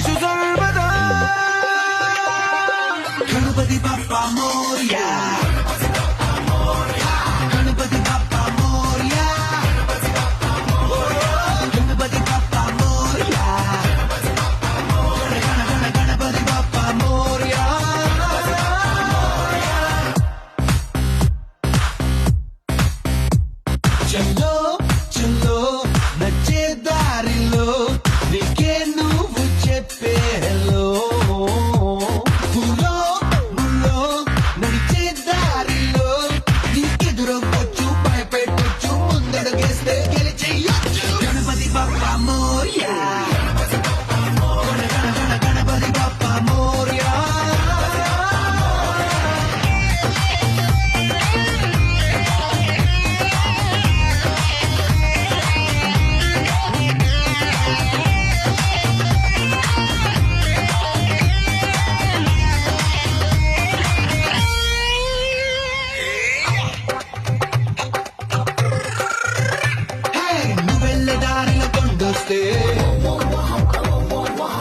ఆశీసు సర్వదా గణపతి బప్పా మోరియా గణపతి బప్పా మోరియా గణపతి బప్పా మోరియా గణపతి బప్పా మోరియా చల్లో చల్లో నచ్చే దారిలో నీకే నువ్వు చెప్పే హలో పూలో ముల్లో నడిచే దారిలో నీకెదురొచ్చు భయపెట్టొచ్చు ముందడుగేస్తే గెలిచేయొచ్చు గణపతి బప్పా మోరియా గణపతి బప్పా మోరియా నువ్వెళ్ళే దారిలో కొండొస్తే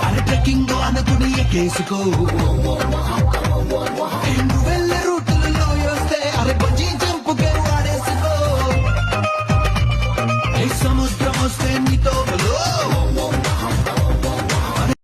అరే ట్రెక్కింగ్ అనుకుని ఎక్కేసుకో